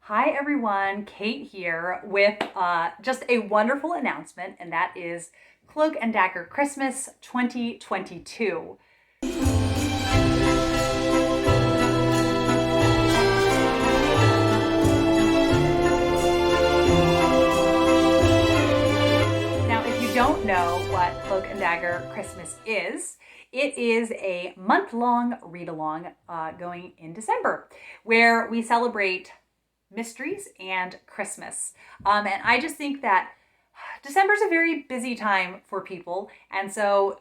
Hi everyone, Kate here with just a wonderful announcement, and that is Cloak and Dagger Christmas 2022. Now, if you don't know what Cloak and Dagger Christmas is, it is a month-long read-along going in December, where we celebrate mysteries and Christmas. And I just think that December's a very busy time for people, and so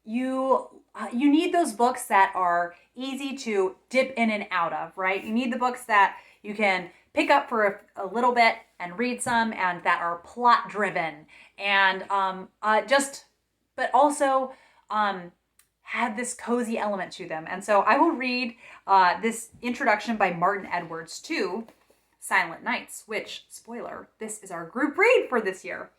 you need those books that are easy to dip in and out of, right? You need the books that you can pick up for a little bit and read some, and that are plot driven and but also have this cozy element to them. And so I will read this introduction by Martin Edwards to Silent Nights, which, spoiler, this is our group read for this year.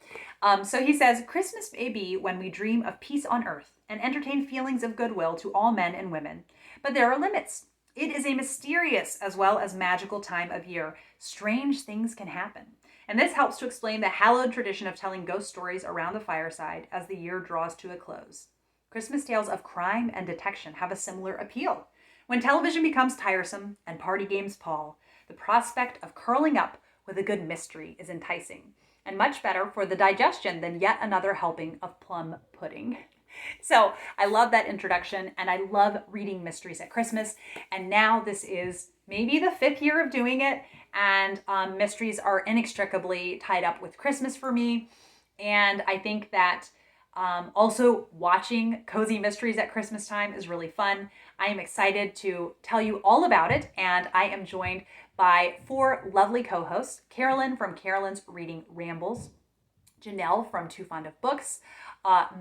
So he says, Christmas may be when we dream of peace on earth and entertain feelings of goodwill to all men and women. But there are limits. It is a mysterious as well as magical time of year. Strange things can happen. And this helps to explain the hallowed tradition of telling ghost stories around the fireside as the year draws to a close. Christmas tales of crime and detection have a similar appeal. When television becomes tiresome and party games pall, the prospect of curling up with a good mystery is enticing, and much better for the digestion than yet another helping of plum pudding. So I love that introduction, and I love reading mysteries at Christmas. And now this is maybe the 5th year of doing it, and mysteries are inextricably tied up with Christmas for me. And I think that also watching cozy mysteries at Christmas time is really fun. I am excited to tell you all about it, and I am joined by 4 lovely co-hosts: Carolyn from Carolyn's Reading Rambles, Janelle from Too Fond of Books,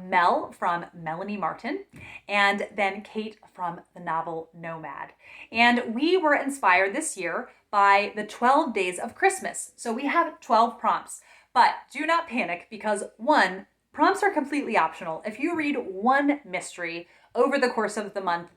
Mel from Melanie Martin, and then Kate from the novel Nomad. And we were inspired this year by the 12 days of Christmas. So we have 12 prompts, but do not panic because one, prompts are completely optional. If you read one mystery over the course of the month,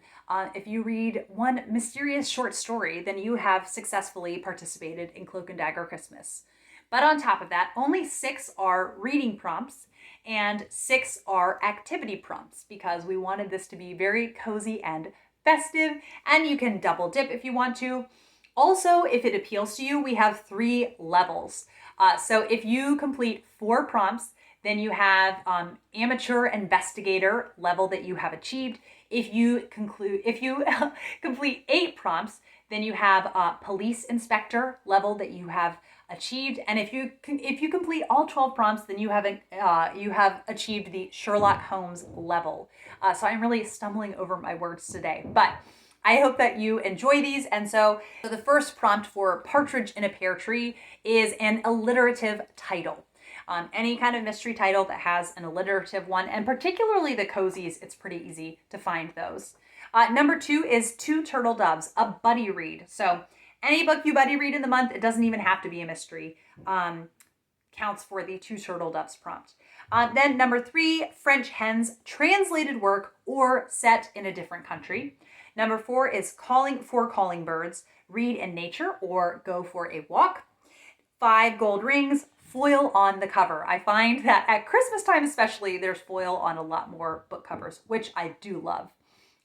if you read one mysterious short story, then you have successfully participated in Cloak and Dagger Christmas. But on top of that, only 6 are reading prompts and 6 are activity prompts, because we wanted this to be very cozy and festive, and you can double dip if you want to. Also, if it appeals to you, we have 3 levels. So if you complete 4 prompts, then you have amateur investigator level that you have achieved. If you complete 8 prompts, then you have police inspector level that you have achieved. And if you complete all 12 prompts, then you have achieved the Sherlock Holmes level. So I'm really stumbling over my words today, but I hope that you enjoy these. And so the first prompt for Partridge in a Pear Tree is an alliterative title. Any kind of mystery title that has an alliterative one, and particularly the cozies, it's pretty easy to find those. Number 2 is Two Turtle Doves, a buddy read. So any book you buddy read in the month, it doesn't even have to be a mystery, counts for the Two Turtle Doves prompt. Then number 3, French Hens, translated work or set in a different country. Number 4 is Calling for Calling Birds, read in nature or go for a walk. 5 gold rings, foil on the cover. I find that at Christmas time especially, there's foil on a lot more book covers, which I do love.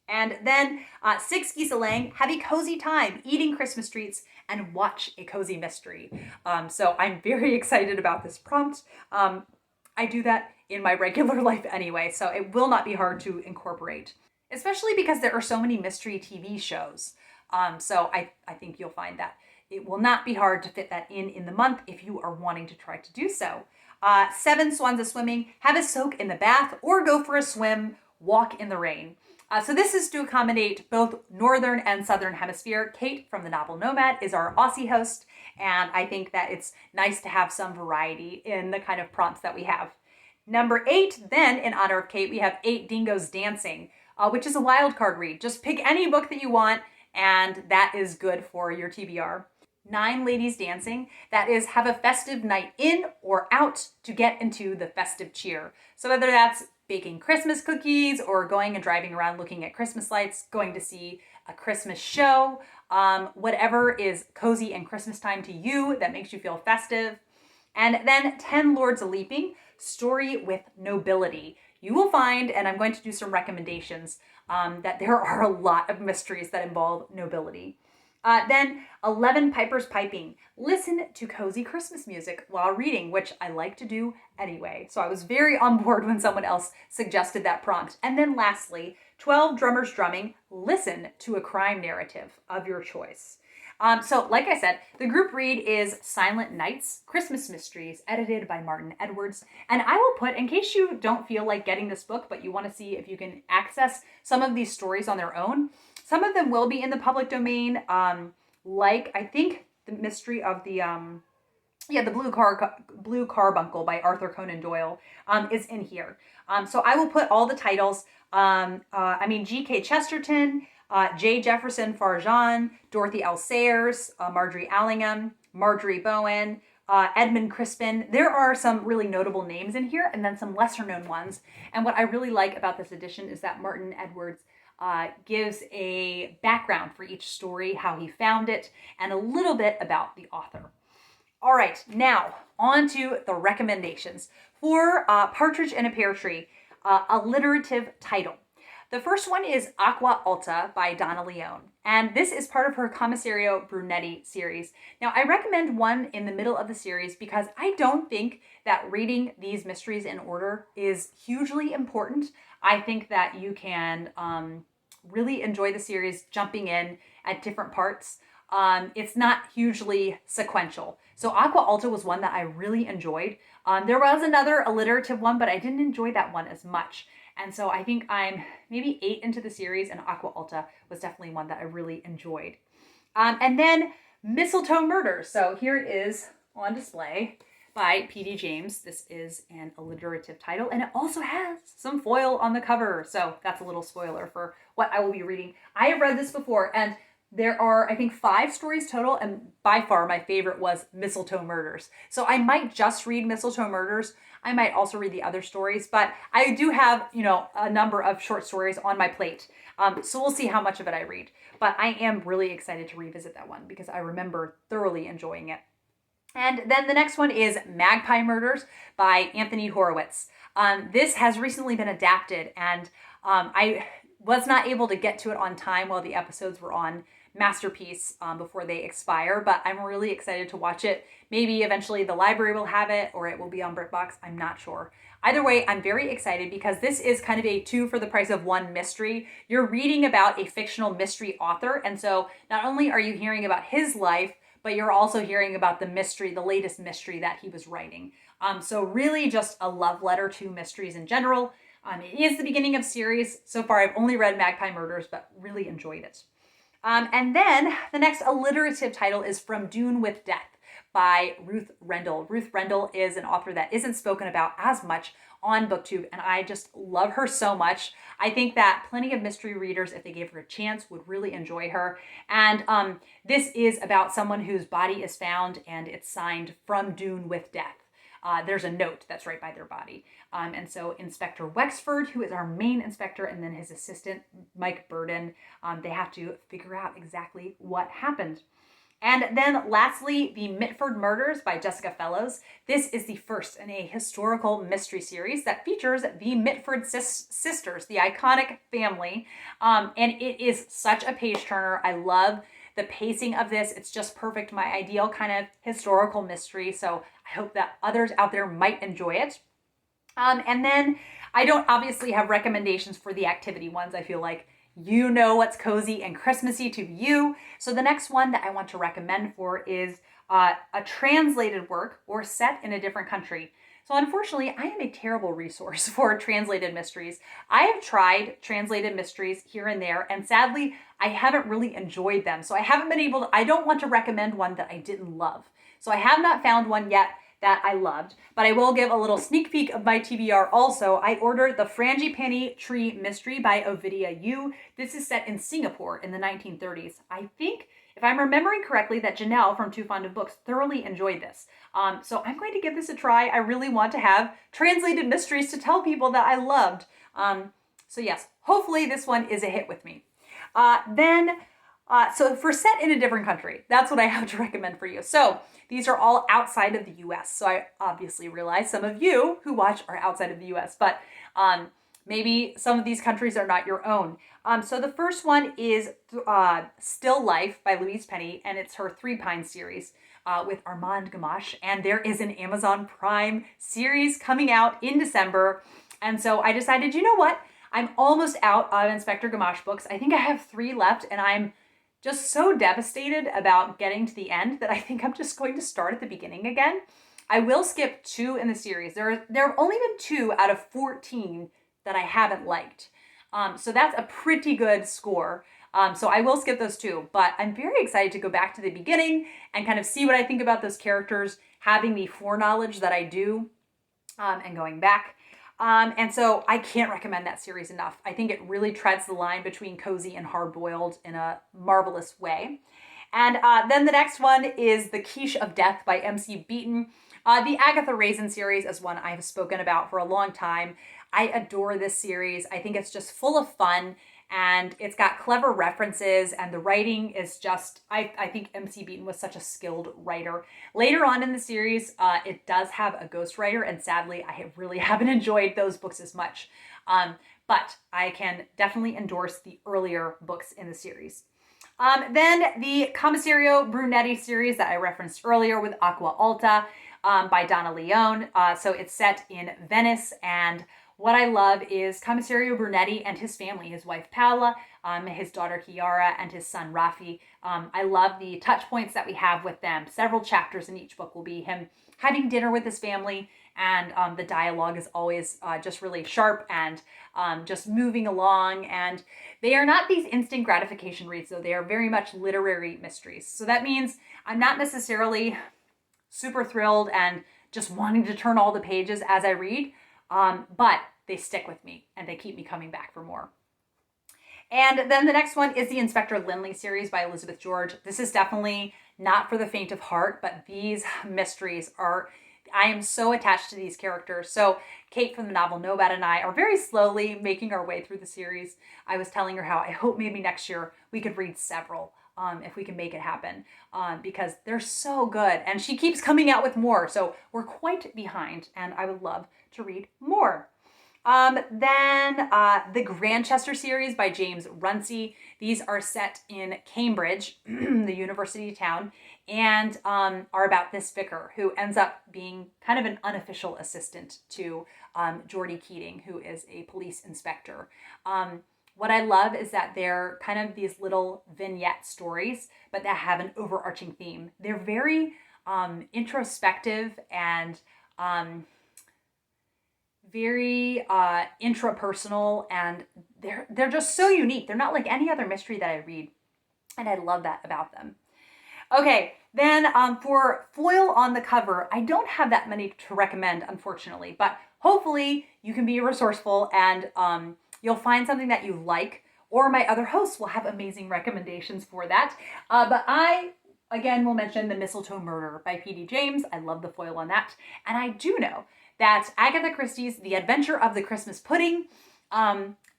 And then 6 geese a laying, have a cozy time eating Christmas treats and watch a cozy mystery. So I'm very excited about this prompt. I do that in my regular life anyway, so it will not be hard to incorporate, especially because there are so many mystery TV shows. So I think you'll find that it will not be hard to fit that in the month if you are wanting to try to do so. 7 swans a swimming, have a soak in the bath or go for a swim, walk in the rain. So this is to accommodate both Northern and Southern Hemisphere. Kate from the novel Nomad is our Aussie host, and I think that it's nice to have some variety in the kind of prompts that we have. Number 8, then, in honor of Kate, we have 8 Dingoes Dancing, which is a wild card read. Just pick any book that you want, and that is good for your TBR. 9 Ladies Dancing, that is, have a festive night in or out to get into the festive cheer. So whether that's baking Christmas cookies or going and driving around looking at Christmas lights, going to see a Christmas show, whatever is cozy and Christmas time to you that makes you feel festive. And then 10 Lords a Leaping, story with nobility. You will find, and I'm going to do some recommendations, that there are a lot of mysteries that involve nobility. Then 11 Pipers Piping. Listen to cozy Christmas music while reading, which I like to do anyway. So I was very on board when someone else suggested that prompt. And then lastly, 12 Drummers Drumming. Listen to a crime narrative of your choice. So like I said, the group read is Silent Nights, Christmas Mysteries, edited by Martin Edwards. And I will put, in case you don't feel like getting this book, but you want to see if you can access some of these stories on their own, some of them will be in the public domain, like I think the mystery of the Blue Carbuncle by Arthur Conan Doyle is in here. So I will put all the titles. G.K. Chesterton, J. Jefferson Farjeon, Dorothy L. Sayers, Marjorie Allingham, Marjorie Bowen, Edmund Crispin. There are some really notable names in here and then some lesser known ones. And what I really like about this edition is that Martin Edwards gives a background for each story, how he found it, and a little bit about the author. All right, now on to the recommendations. For Partridge in a Pear Tree, alliterative title. The first one is Acqua Alta by Donna Leone, and this is part of her Commissario Brunetti series. Now, I recommend one in the middle of the series because I don't think that reading these mysteries in order is hugely important. I think that you can really enjoy the series jumping in at different parts. It's not hugely sequential. So Acqua Alta was one that I really enjoyed. There was another alliterative one, but I didn't enjoy that one as much. And so I think I'm maybe 8 into the series, and Acqua Alta was definitely one that I really enjoyed. And then Mistletoe Murders. So here it is on display by P.D. James. This is an alliterative title, and it also has some foil on the cover. So that's a little spoiler for what I will be reading. I have read this before, and there are, I think, 5 stories total, and by far my favorite was Mistletoe Murders. So I might just read Mistletoe Murders. I might also read the other stories, but I do have, a number of short stories on my plate. So we'll see how much of it I read. But I am really excited to revisit that one because I remember thoroughly enjoying it. And then the next one is Magpie Murders by Anthony Horowitz. This has recently been adapted, and I was not able to get to it on time while the episodes were on Masterpiece before they expire, but I'm really excited to watch it. Maybe eventually the library will have it, or it will be on BritBox. I'm not sure. Either way, I'm very excited because this is kind of a 2 for the price of 1 mystery. You're reading about a fictional mystery author, and so not only are you hearing about his life, but you're also hearing about the mystery, the latest mystery that he was writing. So really just a love letter to mysteries in general. It is the beginning of series. So far, I've only read Magpie Murders, but really enjoyed it. And then the next alliterative title is From Dune with Death by Ruth Rendell. Ruth Rendell is an author that isn't spoken about as much on BookTube, and I just love her so much. I think that plenty of mystery readers, if they gave her a chance, would really enjoy her. And this is about someone whose body is found, and it's signed From Dune with Death. There's a note that's right by their body. And so Inspector Wexford, who is our main inspector, and then his assistant, Mike Burden, they have to figure out exactly what happened. And then lastly, The Mitford Murders by Jessica Fellows. This is the first in a historical mystery series that features the Mitford sisters, the iconic family. And it is such a page turner. I love the pacing of this. It's just perfect, my ideal kind of historical mystery. So I hope that others out there might enjoy it. And then I don't obviously have recommendations for the activity ones. I feel like you know what's cozy and Christmassy to you. So the next one that I want to recommend for is a translated work or set in a different country. So unfortunately, I am a terrible resource for translated mysteries. I have tried translated mysteries here and there, and sadly, I haven't really enjoyed them. So I haven't been able to, I don't want to recommend one that I didn't love. So I have not found one yet that I loved, but I will give a little sneak peek of my TBR also. I ordered the Frangipani Tree Mystery by Ovidia Yu. This is set in Singapore in the 1930s. I think, if I'm remembering correctly, that Janelle from Too Fond of Books thoroughly enjoyed this. So I'm going to give this a try. I really want to have translated mysteries to tell people that I loved. So yes, hopefully this one is a hit with me. Then So for set in a different country, that's what I have to recommend for you. So these are all outside of the US. So I obviously realize some of you who watch are outside of the US, but maybe some of these countries are not your own. So the first one is Still Life by Louise Penny, and it's her Three Pines series with Armand Gamache. And there is an Amazon Prime series coming out in December. And so I decided, you know what? I'm almost out of Inspector Gamache books. I think I have 3 left, and I'm just so devastated about getting to the end that I think I'm just going to start at the beginning again. I will skip 2 in the series. There have only been 2 out of 14 that I haven't liked. So that's a pretty good score. So I will skip those 2, but I'm very excited to go back to the beginning and kind of see what I think about those characters, having the foreknowledge that I do, and going back. And so I can't recommend that series enough. I think it really treads the line between cozy and hard-boiled in a marvelous way. And then the next one is The Quiche of Death by M.C. Beaton. The Agatha Raisin series is one I've spoken about for a long time. I adore this series. I think it's just full of fun, and it's got clever references, and the writing is just, I think M.C. Beaton was such a skilled writer. Later on in the series, it does have a ghostwriter, and sadly, I really haven't enjoyed those books as much. But I can definitely endorse the earlier books in the series. Then the Commissario Brunetti series that I referenced earlier with Aqua Alta by Donna Leone. So it's set in Venice, and what I love is Commissario Brunetti and his family, his wife Paola, his daughter Chiara, and his son Raffi. I love the touch points that we have with them. Several chapters in each book will be him having dinner with his family, and the dialogue is always just really sharp and just moving along. And they are not these instant gratification reads, though. They are very much literary mysteries. So that means I'm not necessarily super thrilled and just wanting to turn all the pages as I read, but they stick with me and they keep me coming back for more. And then the next one is the Inspector Lynley series by Elizabeth George. This is definitely not for the faint of heart, but these mysteries are, I am so attached to these characters. So Kate from the novel Know About and I are very slowly making our way through the series. I was telling her how I hope maybe next year we could read several, if we can make it happen, because they're so good. And she keeps coming out with more, so we're quite behind, and I would love to read more. Then the Grantchester series by James Runcie. These are set in Cambridge, the university town, and are about this vicar who ends up being kind of an unofficial assistant to Geordie Keating, who is a police inspector. What I love is that they're kind of these little vignette stories, but that have an overarching theme. They're very introspective and very intrapersonal, and they're just so unique. They're not like any other mystery that I read, and I love that about them. Okay, then for foil on the cover, I don't have that many to recommend, unfortunately, but hopefully you can be resourceful and you'll find something that you like, or my other hosts will have amazing recommendations for that. But I, again, will mention The Mistletoe Murder by P.D. James. I love the foil on that. And I do know that Agatha Christie's The Adventure of the Christmas Pudding,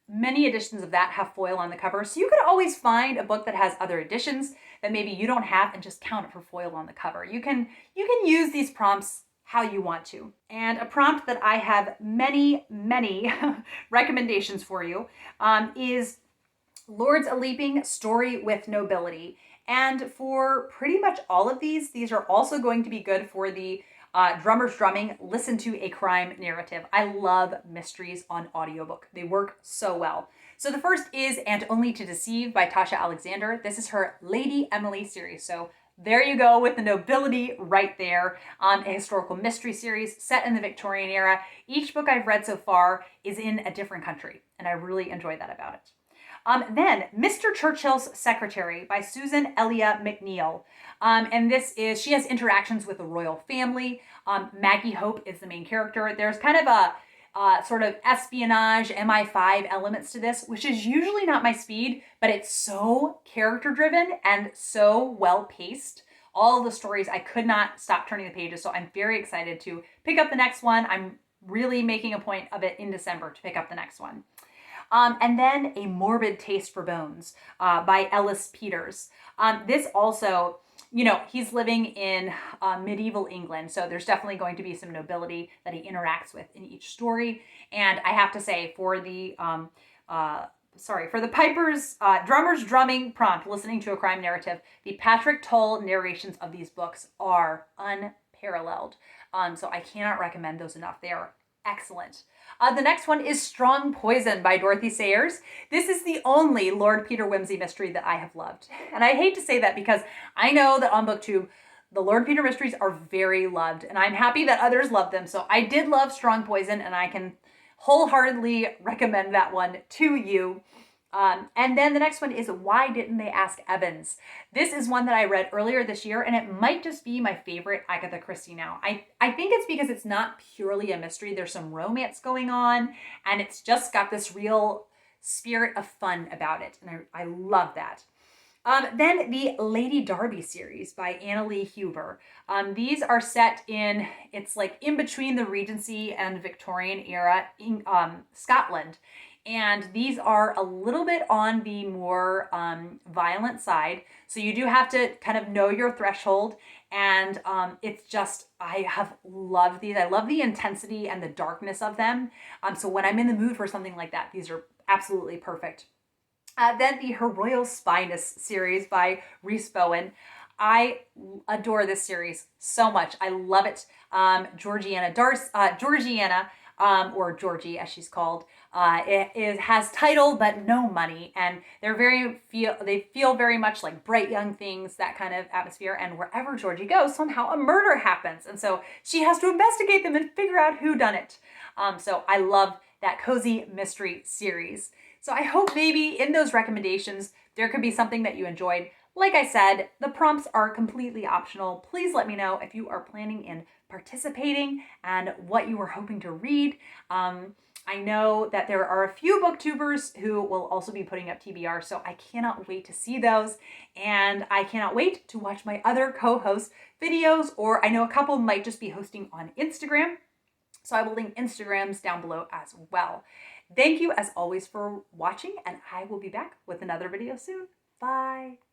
many editions of that have foil on the cover. So you could always find a book that has other editions that maybe you don't have and just count it for foil on the cover. You can use these prompts how you want to. And a prompt that I have many recommendations for you is Lords a Leaping Story with Nobility. And for pretty much all of these are also going to be good for the Drummers Drumming Listen to a Crime narrative. I love mysteries on audiobook. They work so well. So the first is And Only to Deceive by Tasha Alexander. This is her Lady Emily series. So there you go with the nobility right there. A historical mystery series set in the Victorian era. Each book I've read so far is in a different country, and I really enjoy that about it. Then Mr. Churchill's Secretary by Susan Elia McNeil. And she has interactions with the royal family. Maggie Hope is the main character. There's kind of a sort of espionage, MI5 elements to this, which is usually not my speed, but it's so character driven and so well paced. All of the stories, I could not stop turning the pages. So I'm very excited to pick up the next one. I'm really making a point of it in December to pick up the next one. And then A Morbid Taste for Bones by Ellis Peters. This also, he's living in medieval England, so there's definitely going to be some nobility that he interacts with in each story. And I have to say, for the drummer's drumming prompt, listening to a crime narrative, the Patrick Tull narrations of these books are unparalleled. So I cannot recommend those enough. They are excellent. The next one is Strong Poison by Dorothy Sayers. This is the only Lord Peter Wimsey mystery that I have loved. And I hate to say that because I know that on BookTube, the Lord Peter mysteries are very loved, and I'm happy that others love them. So I did love Strong Poison, and I can wholeheartedly recommend that one to you. And then the next one is Why Didn't They Ask Evans? This is one that I read earlier this year, and it might just be my favorite Agatha Christie now. I think it's because it's not purely a mystery. There's some romance going on, and it's just got this real spirit of fun about it, and I love that. Then the Lady Darby series by Annalee Huber. These are set it's like in between the Regency and Victorian era in Scotland. And these are a little bit on the more violent side. So you do have to kind of know your threshold. And it's just, I have loved these. I love the intensity and the darkness of them. So when I'm in the mood for something like that, these are absolutely perfect. Then the Her Royal Spyness series by Rhys Bowen. I adore this series so much. I love it. Georgiana, or Georgie as she's called, has title but no money, and they feel very much like Bright Young Things, that kind of atmosphere. And wherever Georgie goes, somehow a murder happens, and so she has to investigate them and figure out who done it. So I love that cozy mystery series. So I hope maybe in those recommendations there could be something that you enjoyed. Like I said, the prompts are completely optional. Please let me know if you are planning in participating and what you are hoping to read. I know that there are a few booktubers who will also be putting up TBR, so I cannot wait to see those. And I cannot wait to watch my other co-host videos, or I know a couple might just be hosting on Instagram. So I will link Instagrams down below as well. Thank you as always for watching, and I will be back with another video soon. Bye.